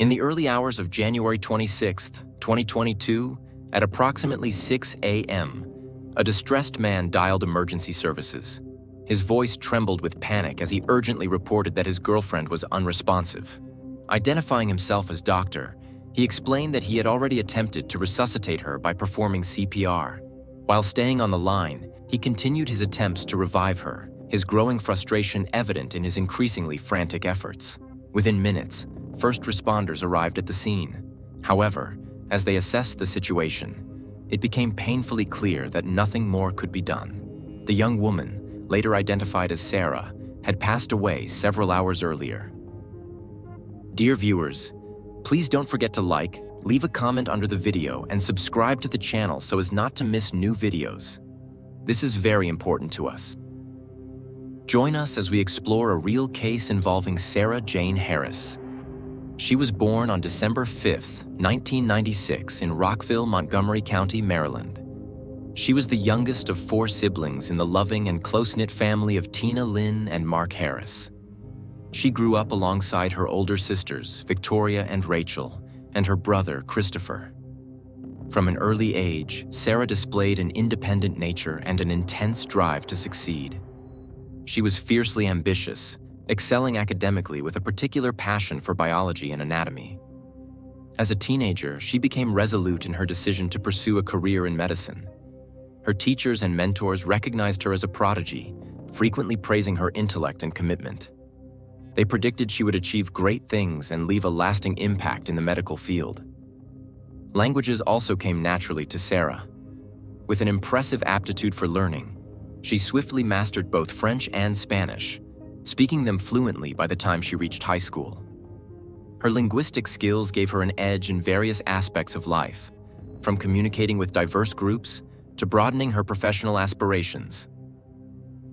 In the early hours of January 26, 2022, at approximately 6 a.m., a distressed man dialed emergency services. His voice trembled with panic as he urgently reported that his girlfriend was unresponsive. Identifying himself as doctor, he explained that he had already attempted to resuscitate her by performing CPR. While staying on the line, he continued his attempts to revive her, his growing frustration evident in his increasingly frantic efforts. Within minutes, first responders arrived at the scene. However, as they assessed the situation, it became painfully clear that nothing more could be done. The young woman, later identified as Sarah, had passed away several hours earlier. Dear viewers, please don't forget to like, leave a comment under the video, and subscribe to the channel so as not to miss new videos. This is very important to us. Join us as we explore a real case involving Sarah Jane Harris. She was born on December 5, 1996 in Rockville, Montgomery County, Maryland. She was the youngest of 4 siblings in the loving and close-knit family of Tina Lynn and Mark Harris. She grew up alongside her older sisters, Victoria and Rachel, and her brother, Christopher. From an early age, Sarah displayed an independent nature and an intense drive to succeed. She was fiercely ambitious, excelling academically with a particular passion for biology and anatomy. As a teenager, she became resolute in her decision to pursue a career in medicine. Her teachers and mentors recognized her as a prodigy, frequently praising her intellect and commitment. They predicted she would achieve great things and leave a lasting impact in the medical field. Languages also came naturally to Sarah. With an impressive aptitude for learning, she swiftly mastered both French and Spanish, speaking them fluently by the time she reached high school. Her linguistic skills gave her an edge in various aspects of life, from communicating with diverse groups to broadening her professional aspirations.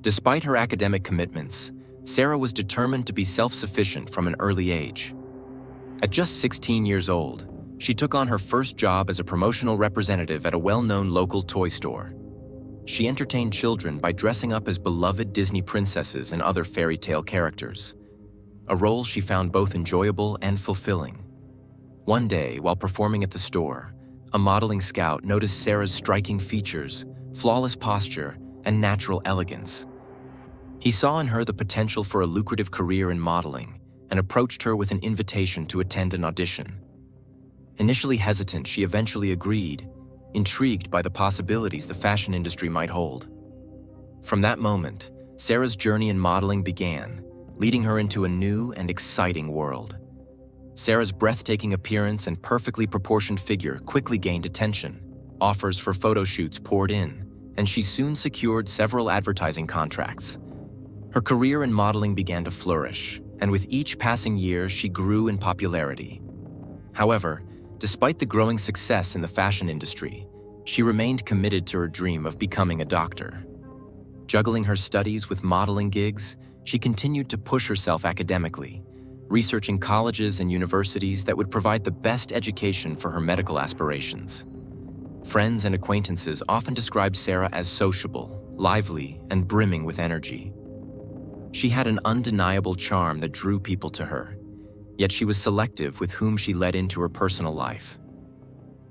Despite her academic commitments, Sarah was determined to be self-sufficient from an early age. At just 16 years old, she took on her first job as a promotional representative at a well-known local toy store. She entertained children by dressing up as beloved Disney princesses and other fairy tale characters, a role she found both enjoyable and fulfilling. One day, while performing at the store, a modeling scout noticed Sarah's striking features, flawless posture, and natural elegance. He saw in her the potential for a lucrative career in modeling and approached her with an invitation to attend an audition. Initially hesitant, she eventually agreed, intrigued by the possibilities the fashion industry might hold. From that moment, Sarah's journey in modeling began, leading her into a new and exciting world. Sarah's breathtaking appearance and perfectly proportioned figure quickly gained attention. Offers for photo shoots poured in, and she soon secured several advertising contracts. Her career in modeling began to flourish, and with each passing year, she grew in popularity. However, despite the growing success in the fashion industry, she remained committed to her dream of becoming a doctor. Juggling her studies with modeling gigs, she continued to push herself academically, researching colleges and universities that would provide the best education for her medical aspirations. Friends and acquaintances often described Sarah as sociable, lively, and brimming with energy. She had an undeniable charm that drew people to her, yet she was selective with whom she let into her personal life.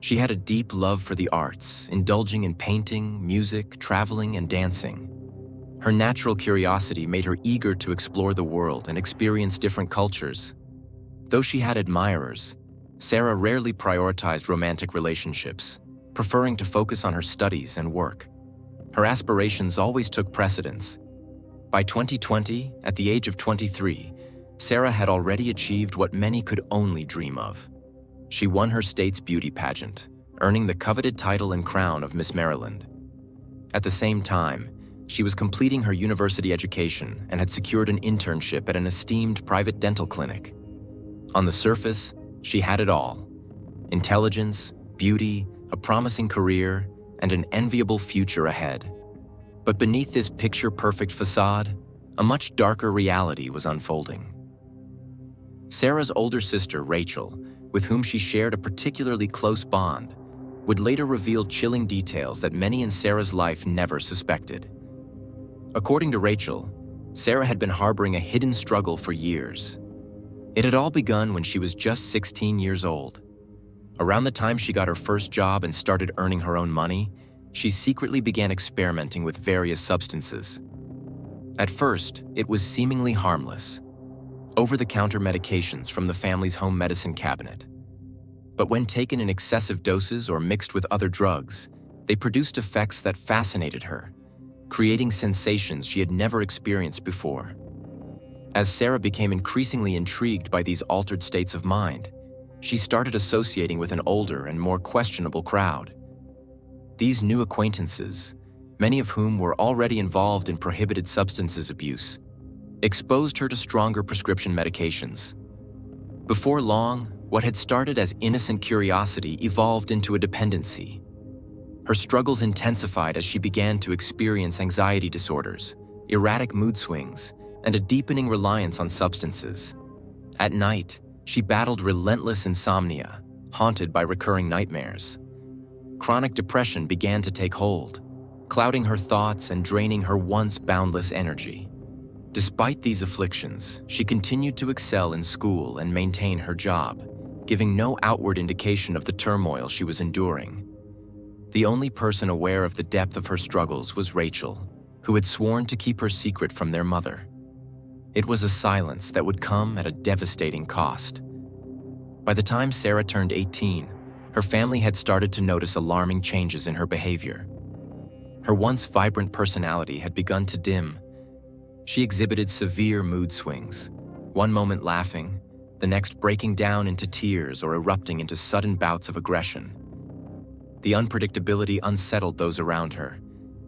She had a deep love for the arts, indulging in painting, music, traveling, and dancing. Her natural curiosity made her eager to explore the world and experience different cultures. Though she had admirers, Sarah rarely prioritized romantic relationships, preferring to focus on her studies and work. Her aspirations always took precedence. By 2020, at the age of 23, Sarah had already achieved what many could only dream of. She won her state's beauty pageant, earning the coveted title and crown of Miss Maryland. At the same time, she was completing her university education and had secured an internship at an esteemed private dental clinic. On the surface, she had it all: intelligence, beauty, a promising career, and an enviable future ahead. But beneath this picture-perfect facade, a much darker reality was unfolding. Sarah's older sister, Rachel, with whom she shared a particularly close bond, would later reveal chilling details that many in Sarah's life never suspected. According to Rachel, Sarah had been harboring a hidden struggle for years. It had all begun when she was just 16 years old. Around the time she got her first job and started earning her own money, she secretly began experimenting with various substances. At first, it was seemingly harmless, over-the-counter medications from the family's home medicine cabinet. But when taken in excessive doses or mixed with other drugs, they produced effects that fascinated her, creating sensations she had never experienced before. As Sarah became increasingly intrigued by these altered states of mind, she started associating with an older and more questionable crowd. These new acquaintances, many of whom were already involved in prohibited substances abuse, exposed her to stronger prescription medications. Before long, what had started as innocent curiosity evolved into a dependency. Her struggles intensified as she began to experience anxiety disorders, erratic mood swings, and a deepening reliance on substances. At night, she battled relentless insomnia, haunted by recurring nightmares. Chronic depression began to take hold, clouding her thoughts and draining her once boundless energy. Despite these afflictions, she continued to excel in school and maintain her job, giving no outward indication of the turmoil she was enduring. The only person aware of the depth of her struggles was Rachel, who had sworn to keep her secret from their mother. It was a silence that would come at a devastating cost. By the time Sarah turned 18, her family had started to notice alarming changes in her behavior. Her once vibrant personality had begun to dim. She exhibited severe mood swings, one moment laughing, the next breaking down into tears or erupting into sudden bouts of aggression. The unpredictability unsettled those around her,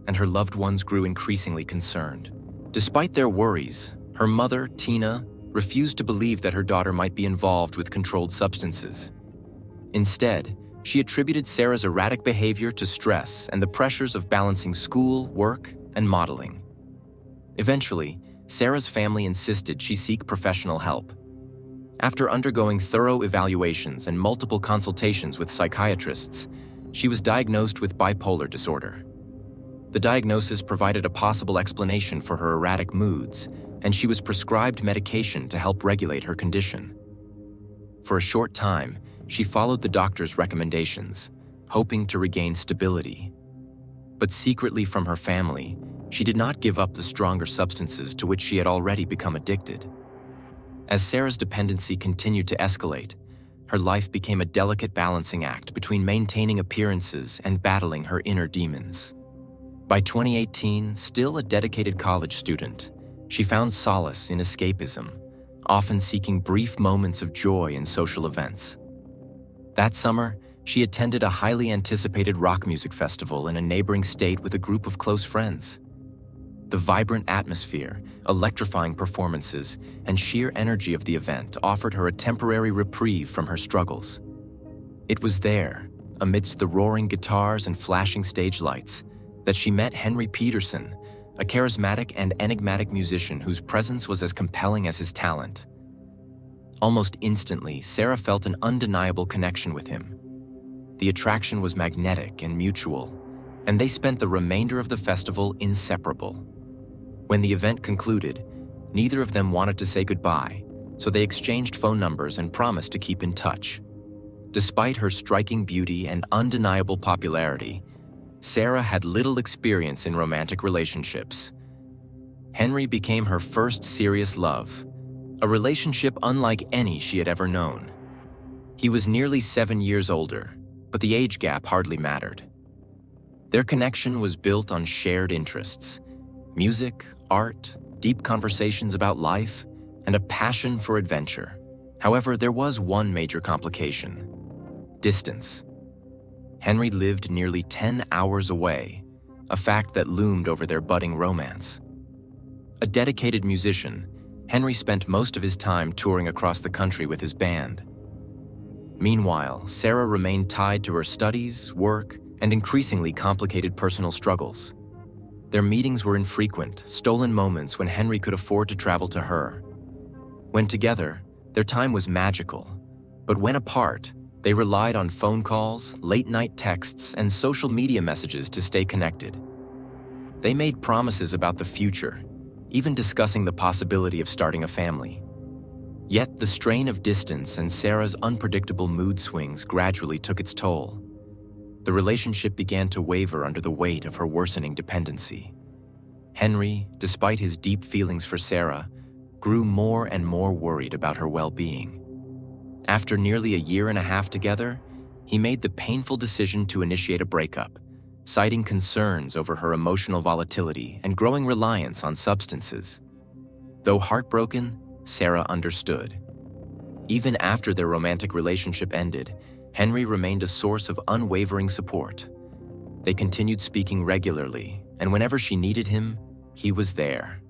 and her loved ones grew increasingly concerned. Despite their worries, her mother, Tina, refused to believe that her daughter might be involved with controlled substances. Instead, she attributed Sarah's erratic behavior to stress and the pressures of balancing school, work, and modeling. Eventually, Sarah's family insisted she seek professional help. After undergoing thorough evaluations and multiple consultations with psychiatrists, she was diagnosed with bipolar disorder. The diagnosis provided a possible explanation for her erratic moods, and she was prescribed medication to help regulate her condition. For a short time, she followed the doctor's recommendations, hoping to regain stability. But secretly from her family, she did not give up the stronger substances to which she had already become addicted. As Sarah's dependency continued to escalate, her life became a delicate balancing act between maintaining appearances and battling her inner demons. By 2018, still a dedicated college student, she found solace in escapism, often seeking brief moments of joy in social events. That summer, she attended a highly anticipated rock music festival in a neighboring state with a group of close friends. The vibrant atmosphere, electrifying performances, and sheer energy of the event offered her a temporary reprieve from her struggles. It was there, amidst the roaring guitars and flashing stage lights, that she met Henry Peterson, a charismatic and enigmatic musician whose presence was as compelling as his talent. Almost instantly, Sarah felt an undeniable connection with him. The attraction was magnetic and mutual, and they spent the remainder of the festival inseparable. When the event concluded, neither of them wanted to say goodbye, so they exchanged phone numbers and promised to keep in touch. Despite her striking beauty and undeniable popularity, Sarah had little experience in romantic relationships. Henry became her first serious love, a relationship unlike any she had ever known. He was nearly 7 years older, but the age gap hardly mattered. Their connection was built on shared interests: music, art, deep conversations about life, and a passion for adventure. However, there was one major complication: distance. Henry lived nearly 10 hours away, a fact that loomed over their budding romance. A dedicated musician, Henry spent most of his time touring across the country with his band. Meanwhile, Sarah remained tied to her studies, work, and increasingly complicated personal struggles. Their meetings were infrequent, stolen moments when Henry could afford to travel to her. When together, their time was magical, but when apart, they relied on phone calls, late-night texts, and social media messages to stay connected. They made promises about the future, even discussing the possibility of starting a family. Yet the strain of distance and Sarah's unpredictable mood swings gradually took its toll. The relationship began to waver under the weight of her worsening dependency. Henry, despite his deep feelings for Sarah, grew more and more worried about her well-being. After nearly a year and a half together, he made the painful decision to initiate a breakup, citing concerns over her emotional volatility and growing reliance on substances. Though heartbroken, Sarah understood. Even after their romantic relationship ended, Henry remained a source of unwavering support. They continued speaking regularly, and whenever she needed him, he was there.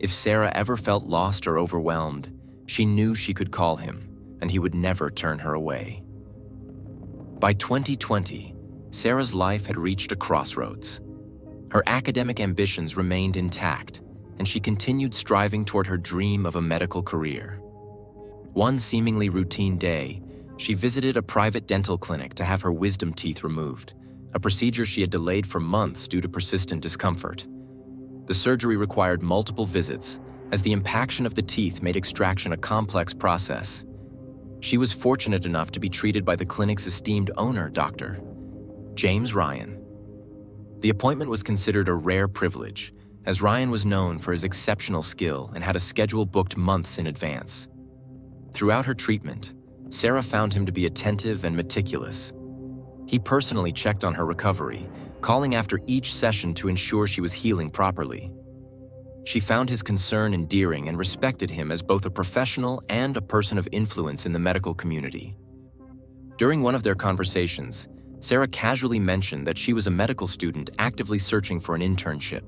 If Sarah ever felt lost or overwhelmed, she knew she could call him, and he would never turn her away. By 2020, Sarah's life had reached a crossroads. Her academic ambitions remained intact, and she continued striving toward her dream of a medical career. One seemingly routine day, she visited a private dental clinic to have her wisdom teeth removed, a procedure she had delayed for months due to persistent discomfort. The surgery required multiple visits, as the impaction of the teeth made extraction a complex process. She was fortunate enough to be treated by the clinic's esteemed owner, Dr. James Ryan. The appointment was considered a rare privilege, as Ryan was known for his exceptional skill and had a schedule booked months in advance. Throughout her treatment, Sarah found him to be attentive and meticulous. He personally checked on her recovery, calling after each session to ensure she was healing properly. She found his concern endearing and respected him as both a professional and a person of influence in the medical community. During one of their conversations, Sarah casually mentioned that she was a medical student actively searching for an internship.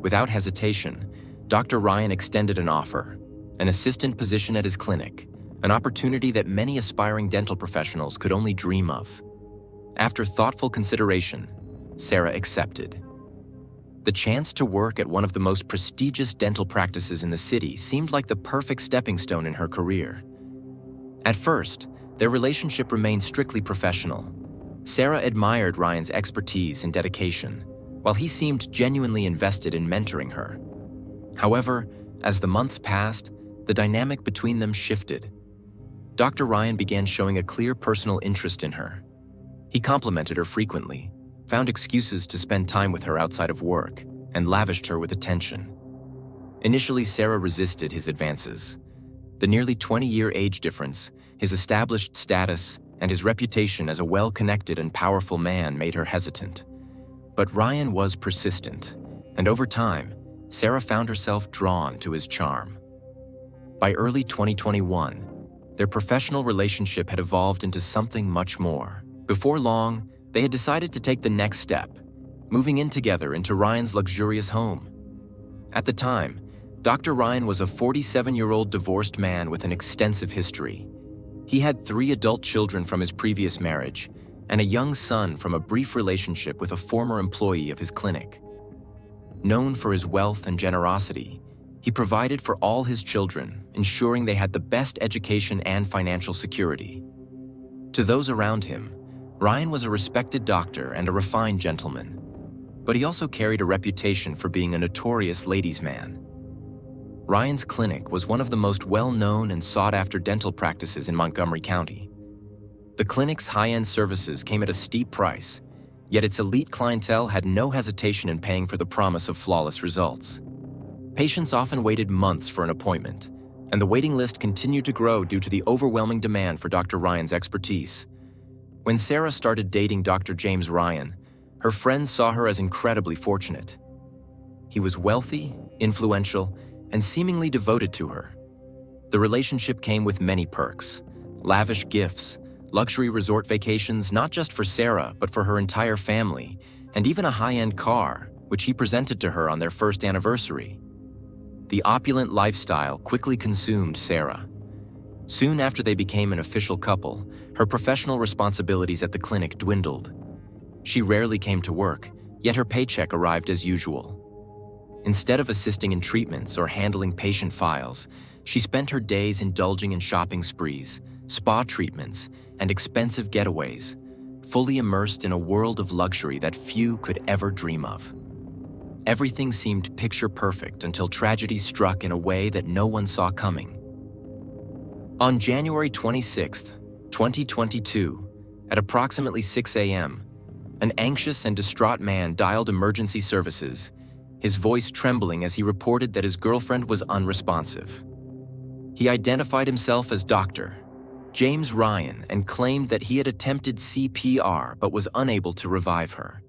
Without hesitation, Dr. Ryan extended an offer, an assistant position at his clinic, an opportunity that many aspiring dental professionals could only dream of. After thoughtful consideration, Sarah accepted. The chance to work at one of the most prestigious dental practices in the city seemed like the perfect stepping stone in her career. At first, their relationship remained strictly professional. Sarah admired Ryan's expertise and dedication, while he seemed genuinely invested in mentoring her. However, as the months passed, the dynamic between them shifted. Dr. Ryan began showing a clear personal interest in her. He complimented her frequently, found excuses to spend time with her outside of work, and lavished her with attention. Initially, Sarah resisted his advances. The nearly 20-year age difference, his established status, and his reputation as a well-connected and powerful man made her hesitant. But Ryan was persistent, and over time, Sarah found herself drawn to his charm. By early 2021, their professional relationship had evolved into something much more. Before long, they had decided to take the next step, moving in together into Ryan's luxurious home. At the time, Dr. Ryan was a 47-year-old divorced man with an extensive history. He had 3 adult children from his previous marriage and a young son from a brief relationship with a former employee of his clinic. Known for his wealth and generosity, he provided for all his children, ensuring they had the best education and financial security. To those around him, Ryan was a respected doctor and a refined gentleman, but he also carried a reputation for being a notorious ladies' man. Ryan's clinic was one of the most well-known and sought-after dental practices in Montgomery County. The clinic's high-end services came at a steep price, yet its elite clientele had no hesitation in paying for the promise of flawless results. Patients often waited months for an appointment, and the waiting list continued to grow due to the overwhelming demand for Dr. Ryan's expertise. When Sarah started dating Dr. James Ryan, her friends saw her as incredibly fortunate. He was wealthy, influential, and seemingly devoted to her. The relationship came with many perks: lavish gifts, luxury resort vacations not just for Sarah but for her entire family, and even a high-end car, which he presented to her on their first anniversary. The opulent lifestyle quickly consumed Sarah. Soon after they became an official couple, her professional responsibilities at the clinic dwindled. She rarely came to work, yet her paycheck arrived as usual. Instead of assisting in treatments or handling patient files, she spent her days indulging in shopping sprees, spa treatments, and expensive getaways, fully immersed in a world of luxury that few could ever dream of. Everything seemed picture perfect until tragedy struck in a way that no one saw coming. On January 26, 2022, at approximately 6 a.m., an anxious and distraught man dialed emergency services, his voice trembling as he reported that his girlfriend was unresponsive. He identified himself as Dr. James Ryan and claimed that he had attempted CPR but was unable to revive her.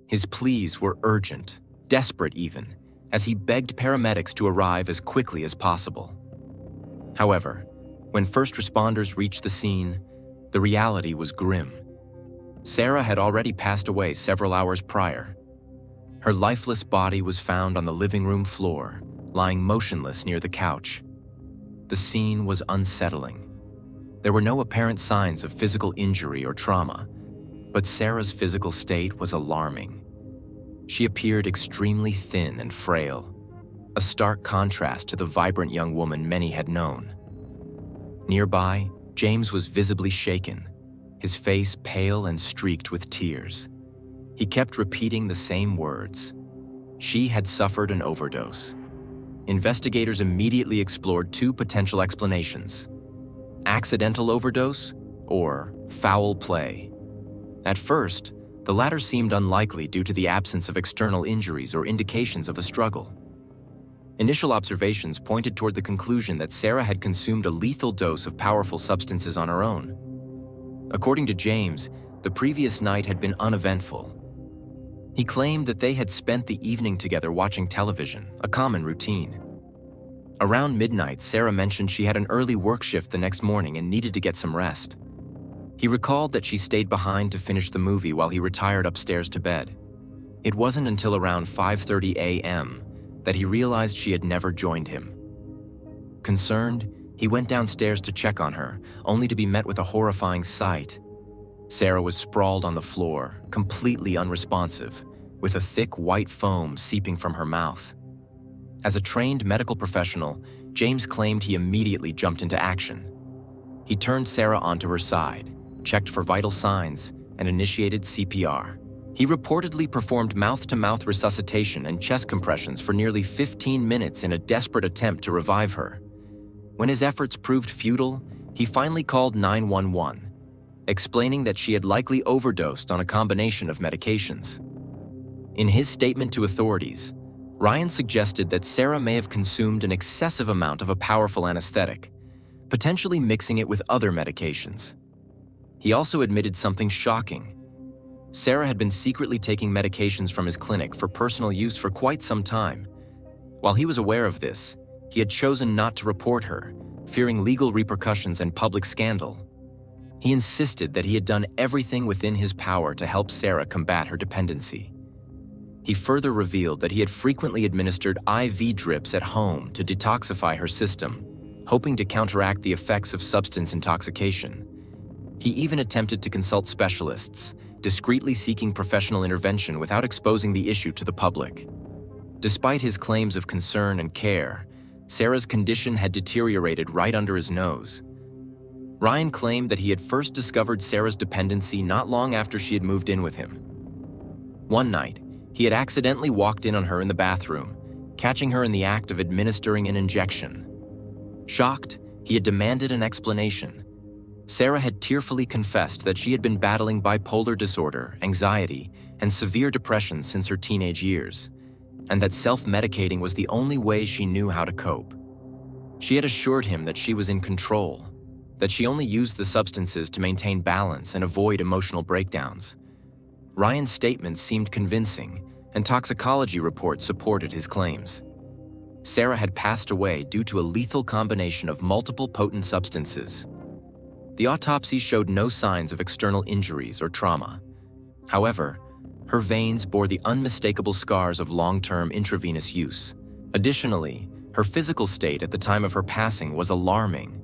His pleas were urgent, desperate even, as he begged paramedics to arrive as quickly as possible. However, when first responders reached the scene, the reality was grim. Sarah had already passed away several hours prior. Her lifeless body was found on the living room floor, lying motionless near the couch. The scene was unsettling. There were no apparent signs of physical injury or trauma, but Sarah's physical state was alarming. She appeared extremely thin and frail, a stark contrast to the vibrant young woman many had known. Nearby, James was visibly shaken, his face pale and streaked with tears. He kept repeating the same words. She had suffered an overdose. Investigators immediately explored two potential explanations: accidental overdose or foul play. At first, the latter seemed unlikely due to the absence of external injuries or indications of a struggle. Initial observations pointed toward the conclusion that Sarah had consumed a lethal dose of powerful substances on her own. According to James, the previous night had been uneventful. He claimed that they had spent the evening together watching television, a common routine. Around midnight, Sarah mentioned she had an early work shift the next morning and needed to get some rest. He recalled that she stayed behind to finish the movie while he retired upstairs to bed. It wasn't until around 5:30 a.m. that he realized she had never joined him. Concerned, he went downstairs to check on her, only to be met with a horrifying sight. Sarah was sprawled on the floor, completely unresponsive, with a thick white foam seeping from her mouth. As a trained medical professional, James claimed he immediately jumped into action. He turned Sarah onto her side, checked for vital signs, and initiated CPR. He reportedly performed mouth-to-mouth resuscitation and chest compressions for nearly 15 minutes in a desperate attempt to revive her. When his efforts proved futile, he finally called 911, explaining that she had likely overdosed on a combination of medications. In his statement to authorities, Ryan suggested that Sarah may have consumed an excessive amount of a powerful anesthetic, potentially mixing it with other medications. He also admitted something shocking. Sarah had been secretly taking medications from his clinic for personal use for quite some time. While he was aware of this, he had chosen not to report her, fearing legal repercussions and public scandal. He insisted that he had done everything within his power to help Sarah combat her dependency. He further revealed that he had frequently administered IV drips at home to detoxify her system, hoping to counteract the effects of substance intoxication. He even attempted to consult specialists, discreetly seeking professional intervention without exposing the issue to the public. Despite his claims of concern and care, Sarah's condition had deteriorated right under his nose. Ryan claimed that he had first discovered Sarah's dependency not long after she had moved in with him. One night, he had accidentally walked in on her in the bathroom, catching her in the act of administering an injection. Shocked, he had demanded an explanation. Sarah had tearfully confessed that she had been battling bipolar disorder, anxiety, and severe depression since her teenage years, and that self-medicating was the only way she knew how to cope. She had assured him that she was in control, that she only used the substances to maintain balance and avoid emotional breakdowns. Ryan's statements seemed convincing, and toxicology reports supported his claims. Sarah had passed away due to a lethal combination of multiple potent substances. The autopsy showed no signs of external injuries or trauma. However, her veins bore the unmistakable scars of long-term intravenous use. Additionally, her physical state at the time of her passing was alarming.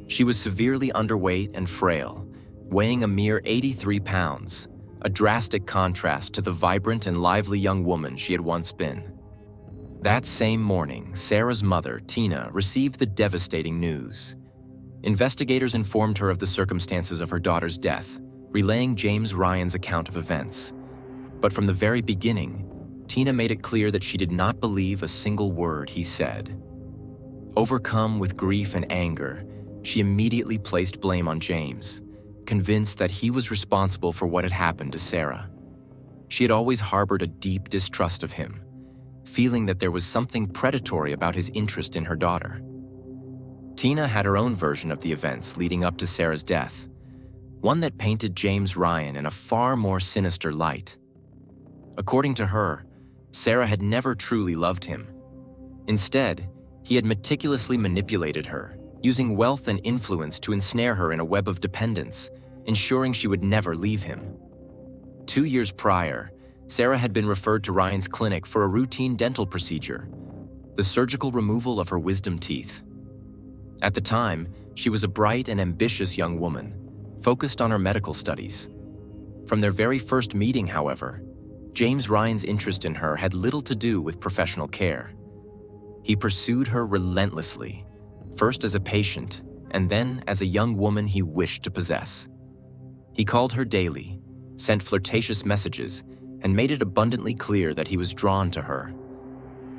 She was severely underweight and frail, weighing a mere 83 pounds, a drastic contrast to the vibrant and lively young woman she had once been. That same morning, Sarah's mother, Tina, received the devastating news. Investigators informed her of the circumstances of her daughter's death, relaying James Ryan's account of events. But from the very beginning, Tina made it clear that she did not believe a single word he said. Overcome with grief and anger, She immediately placed blame on James, convinced that he was responsible for what had happened to Sarah. She had always harbored a deep distrust of him, feeling that there was something predatory about his interest in her daughter. Tina had her own version of the events leading up to Sarah's death, one that painted James Ryan in a far more sinister light. According to her, Sarah had never truly loved him. Instead, he had meticulously manipulated her, using wealth and influence to ensnare her in a web of dependence, ensuring she would never leave him. 2 years prior, Sarah had been referred to Ryan's clinic for a routine dental procedure, the surgical removal of her wisdom teeth. At the time, she was a bright and ambitious young woman, focused on her medical studies. From their very first meeting, however, James Ryan's interest in her had little to do with professional care. He pursued her relentlessly, first as a patient and then as a young woman he wished to possess. He called her daily, sent flirtatious messages, and made it abundantly clear that he was drawn to her.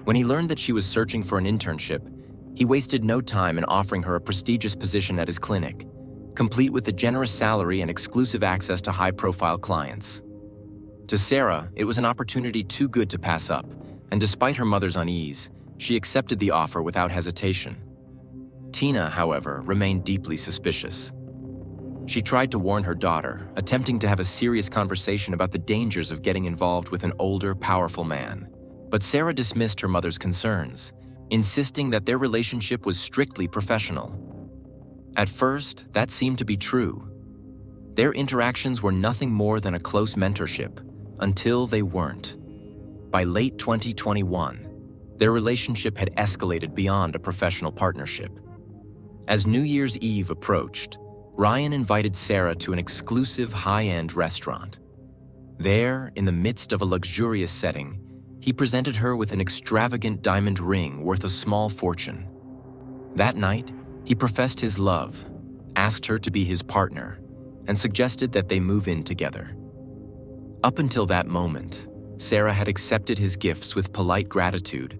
When he learned that she was searching for an internship, he wasted no time in offering her a prestigious position at his clinic, complete with a generous salary and exclusive access to high-profile clients. To Sarah, it was an opportunity too good to pass up, and despite her mother's unease, she accepted the offer without hesitation. Tina, however, remained deeply suspicious. She tried to warn her daughter, attempting to have a serious conversation about the dangers of getting involved with an older, powerful man. But Sarah dismissed her mother's concerns, insisting that their relationship was strictly professional. At first, that seemed to be true. Their interactions were nothing more than a close mentorship, until they weren't. By late 2021, their relationship had escalated beyond a professional partnership. As New Year's Eve approached, Ryan invited Sarah to an exclusive high-end restaurant. There, in the midst of a luxurious setting, he presented her with an extravagant diamond ring worth a small fortune. That night, he professed his love, asked her to be his partner, and suggested that they move in together. Up until that moment, Sarah had accepted his gifts with polite gratitude,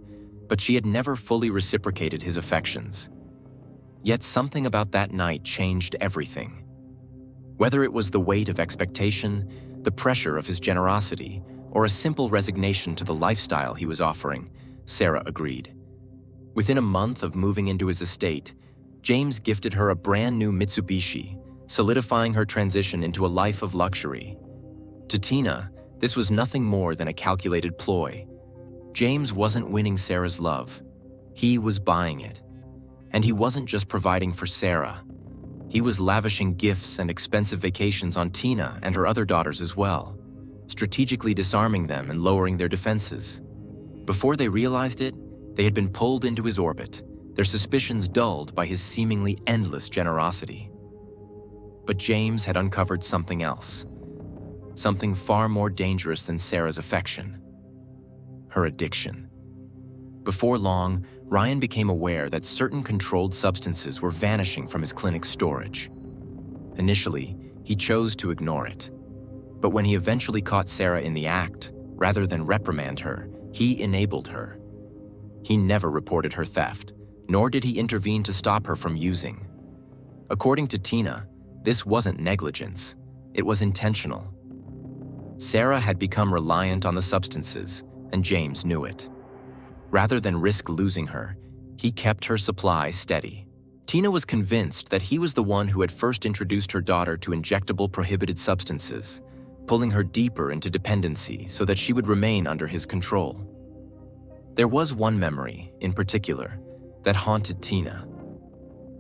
but she had never fully reciprocated his affections. Yet something about that night changed everything. Whether it was the weight of expectation, the pressure of his generosity, or a simple resignation to the lifestyle he was offering, Sarah agreed. Within a month of moving into his estate, James gifted her a brand new Mitsubishi, solidifying her transition into a life of luxury. To Tina, this was nothing more than a calculated ploy. James wasn't winning Sarah's love. He was buying it. And he wasn't just providing for Sarah. He was lavishing gifts and expensive vacations on Tina and her other daughters as well, strategically disarming them and lowering their defenses. Before they realized it, they had been pulled into his orbit, their suspicions dulled by his seemingly endless generosity. But James had uncovered something else, something far more dangerous than Sarah's affection: her addiction. Before long, Ryan became aware that certain controlled substances were vanishing from his clinic's storage. Initially, he chose to ignore it. But when he eventually caught Sarah in the act, rather than reprimand her, he enabled her. He never reported her theft, nor did he intervene to stop her from using. According to Tina, this wasn't negligence, it was intentional. Sarah had become reliant on the substances, and James knew it. Rather than risk losing her, he kept her supply steady. Tina was convinced that he was the one who had first introduced her daughter to injectable prohibited substances, pulling her deeper into dependency so that she would remain under his control. There was one memory, in particular, that haunted Tina.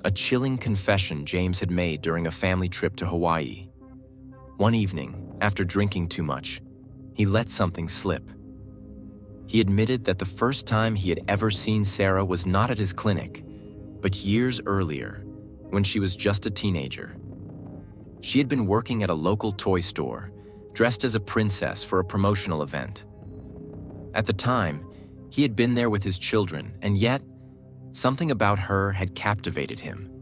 A chilling confession James had made during a family trip to Hawaii. One evening, after drinking too much, he let something slip. He admitted that the first time he had ever seen Sarah was not at his clinic, but years earlier, when she was just a teenager. She had been working at a local toy store, dressed as a princess for a promotional event. At the time, he had been there with his children, and yet, something about her had captivated him.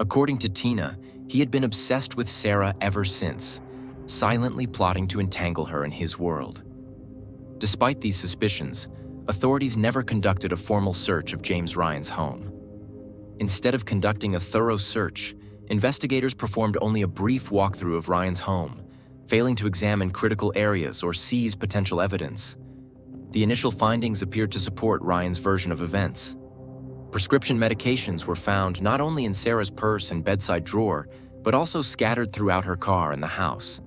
According to Tina, he had been obsessed with Sarah ever since, silently plotting to entangle her in his world. Despite these suspicions, authorities never conducted a formal search of James Ryan's home. Instead of conducting a thorough search, investigators performed only a brief walkthrough of Ryan's home, failing to examine critical areas or seize potential evidence. The initial findings appeared to support Ryan's version of events. Prescription medications were found not only in Sarah's purse and bedside drawer, but also scattered throughout her car and the house.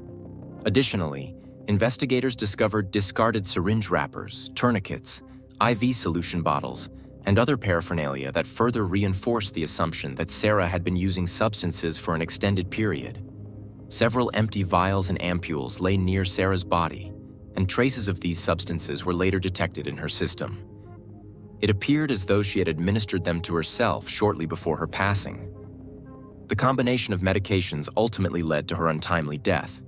Additionally, investigators discovered discarded syringe wrappers, tourniquets, IV solution bottles, and other paraphernalia that further reinforced the assumption that Sarah had been using substances for an extended period. Several empty vials and ampules lay near Sarah's body, and traces of these substances were later detected in her system. It appeared as though she had administered them to herself shortly before her passing. The combination of medications ultimately led to her untimely death,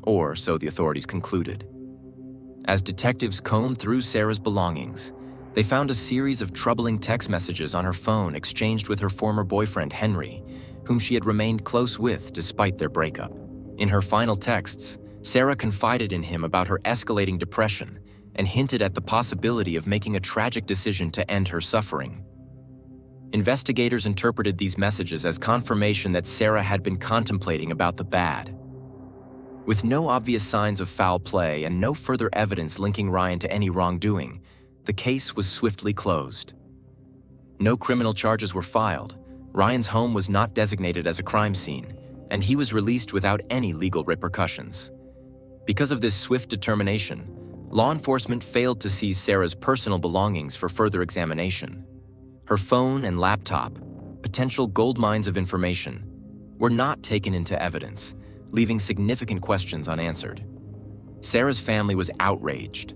or so the authorities concluded. As detectives combed through Sarah's belongings, they found a series of troubling text messages on her phone exchanged with her former boyfriend, Henry, whom she had remained close with despite their breakup. In her final texts, Sarah confided in him about her escalating depression and hinted at the possibility of making a tragic decision to end her suffering. Investigators interpreted these messages as confirmation that Sarah had been contemplating about the bad. With no obvious signs of foul play and no further evidence linking Ryan to any wrongdoing, the case was swiftly closed. No criminal charges were filed, Ryan's home was not designated as a crime scene, and he was released without any legal repercussions. Because of this swift determination, law enforcement failed to seize Sarah's personal belongings for further examination. Her phone and laptop, potential gold mines of information, were not taken into evidence, leaving significant questions unanswered. Sarah's family was outraged.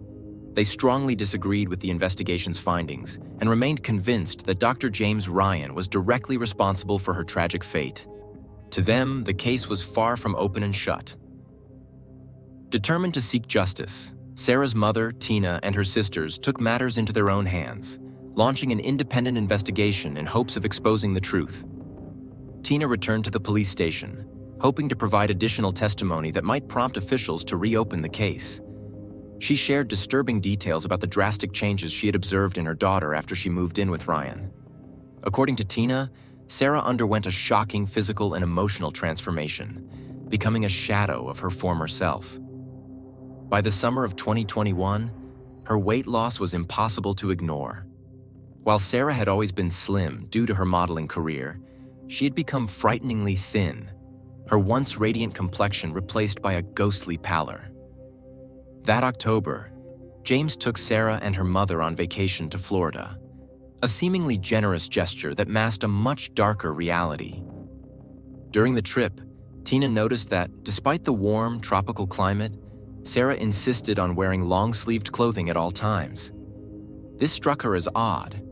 They strongly disagreed with the investigation's findings and remained convinced that Dr. James Ryan was directly responsible for her tragic fate. To them, the case was far from open and shut. Determined to seek justice, Sarah's mother, Tina, and her sisters took matters into their own hands, launching an independent investigation in hopes of exposing the truth. Tina returned to the police station, hoping to provide additional testimony that might prompt officials to reopen the case. She shared disturbing details about the drastic changes she had observed in her daughter after she moved in with Ryan. According to Tina, Sarah underwent a shocking physical and emotional transformation, becoming a shadow of her former self. By the summer of 2021, her weight loss was impossible to ignore. While Sarah had always been slim due to her modeling career, she had become frighteningly thin, her once radiant complexion replaced by a ghostly pallor. That October, James took Sarah and her mother on vacation to Florida, a seemingly generous gesture that masked a much darker reality. During the trip, Tina noticed that, despite the warm, tropical climate, Sarah insisted on wearing long-sleeved clothing at all times. This struck her as odd,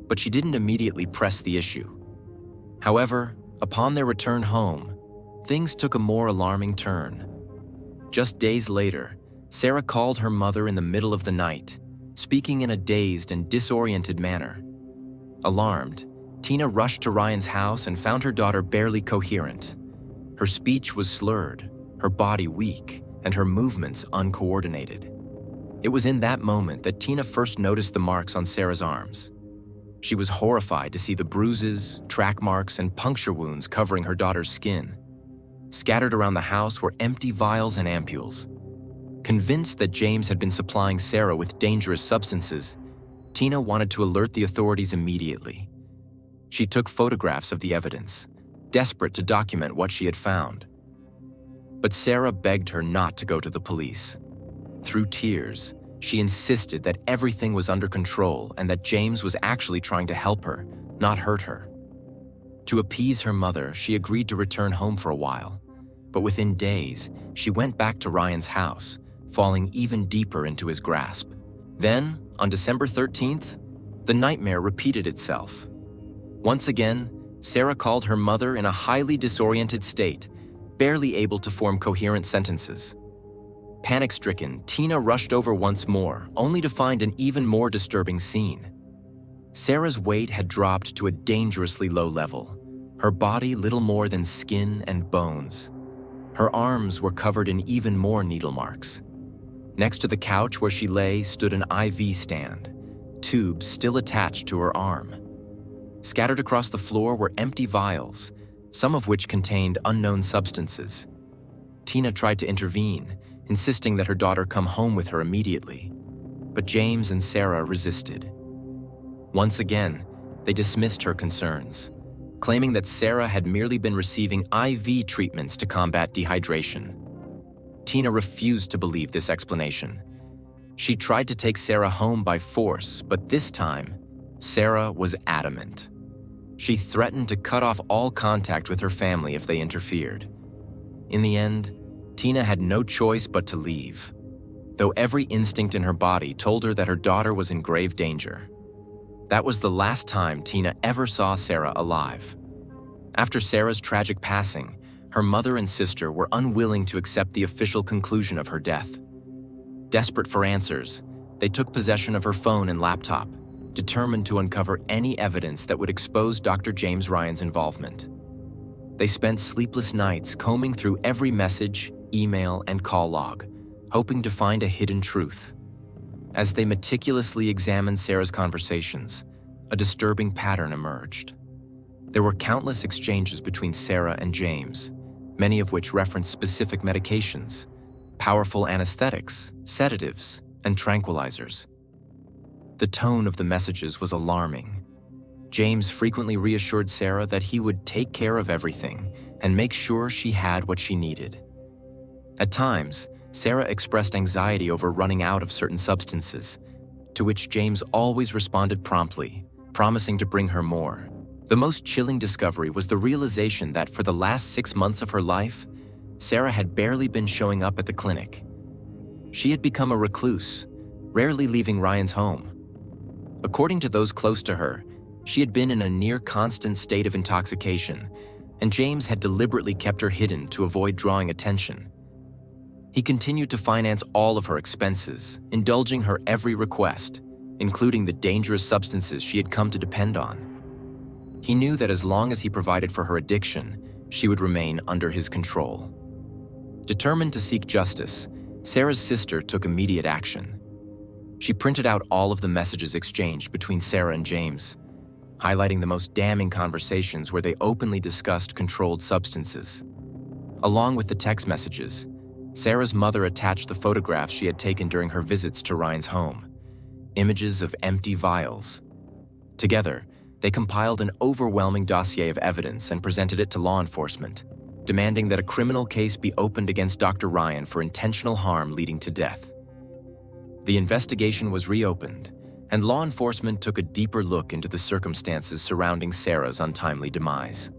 but she didn't immediately press the issue. However, upon their return home, things took a more alarming turn. Just days later, Sarah called her mother in the middle of the night, speaking in a dazed and disoriented manner. Alarmed, Tina rushed to Ryan's house and found her daughter barely coherent. Her speech was slurred, her body weak, and her movements uncoordinated. It was in that moment that Tina first noticed the marks on Sarah's arms. She was horrified to see the bruises, track marks, and puncture wounds covering her daughter's skin. Scattered around the house were empty vials and ampules. Convinced that James had been supplying Sarah with dangerous substances, Tina wanted to alert the authorities immediately. She took photographs of the evidence, desperate to document what she had found. But Sarah begged her not to go to the police. Through tears, she insisted that everything was under control and that James was actually trying to help her, not hurt her. To appease her mother, she agreed to return home for a while, but within days, she went back to Ryan's house, falling even deeper into his grasp. Then, on December 13th, the nightmare repeated itself. Once again, Sarah called her mother in a highly disoriented state, barely able to form coherent sentences. Panic-stricken, Tina rushed over once more, only to find an even more disturbing scene. Sarah's weight had dropped to a dangerously low level, her body little more than skin and bones. Her arms were covered in even more needle marks. Next to the couch where she lay stood an IV stand, tubes still attached to her arm. Scattered across the floor were empty vials, some of which contained unknown substances. Tina tried to intervene, insisting that her daughter come home with her immediately. But James and Sarah resisted. Once again, they dismissed her concerns, claiming that Sarah had merely been receiving IV treatments to combat dehydration. Tina refused to believe this explanation. She tried to take Sarah home by force, but this time, Sarah was adamant. She threatened to cut off all contact with her family if they interfered. In the end, Tina had no choice but to leave, though every instinct in her body told her that her daughter was in grave danger. That was the last time Tina ever saw Sarah alive. After Sarah's tragic passing, her mother and sister were unwilling to accept the official conclusion of her death. Desperate for answers, they took possession of her phone and laptop, determined to uncover any evidence that would expose Dr. James Ryan's involvement. They spent sleepless nights combing through every message, email, and call log, hoping to find a hidden truth. As they meticulously examined Sarah's conversations, a disturbing pattern emerged. There were countless exchanges between Sarah and James, many of which referenced specific medications, powerful anesthetics, sedatives, and tranquilizers. The tone of the messages was alarming. James frequently reassured Sarah that he would take care of everything and make sure she had what she needed. At times, Sarah expressed anxiety over running out of certain substances, to which James always responded promptly, promising to bring her more. The most chilling discovery was the realization that for the last 6 months of her life, Sarah had barely been showing up at the clinic. She had become a recluse, rarely leaving Ryan's home. According to those close to her, she had been in a near-constant state of intoxication, and James had deliberately kept her hidden to avoid drawing attention. He continued to finance all of her expenses, indulging her every request, including the dangerous substances she had come to depend on. He knew that as long as he provided for her addiction, she would remain under his control. Determined to seek justice, Sarah's sister took immediate action. She printed out all of the messages exchanged between Sarah and James, highlighting the most damning conversations where they openly discussed controlled substances. Along with the text messages, Sarah's mother attached the photographs she had taken during her visits to Ryan's home, images of empty vials. Together, they compiled an overwhelming dossier of evidence and presented it to law enforcement, demanding that a criminal case be opened against Dr. Ryan for intentional harm leading to death. The investigation was reopened, and law enforcement took a deeper look into the circumstances surrounding Sarah's untimely demise.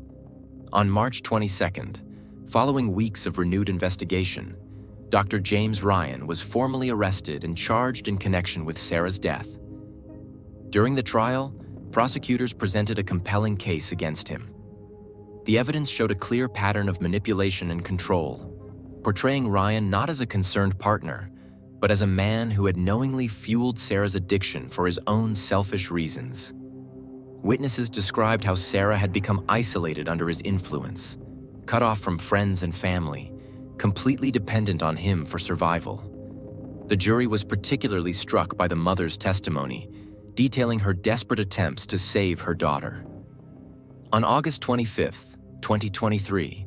On March 22nd, following weeks of renewed investigation, Dr. James Ryan was formally arrested and charged in connection with Sarah's death. During the trial, prosecutors presented a compelling case against him. The evidence showed a clear pattern of manipulation and control, portraying Ryan not as a concerned partner, but as a man who had knowingly fueled Sarah's addiction for his own selfish reasons. Witnesses described how Sarah had become isolated under his influence, cut off from friends and family, completely dependent on him for survival. The jury was particularly struck by the mother's testimony, detailing her desperate attempts to save her daughter. On August 25th, 2023,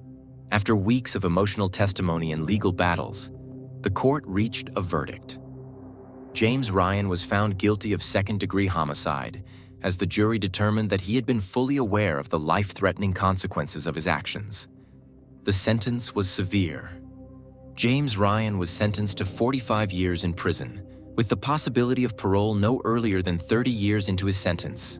after weeks of emotional testimony and legal battles, the court reached a verdict. James Ryan was found guilty of second-degree homicide, as the jury determined that he had been fully aware of the life-threatening consequences of his actions. The sentence was severe. James Ryan was sentenced to 45 years in prison, with the possibility of parole no earlier than 30 years into his sentence.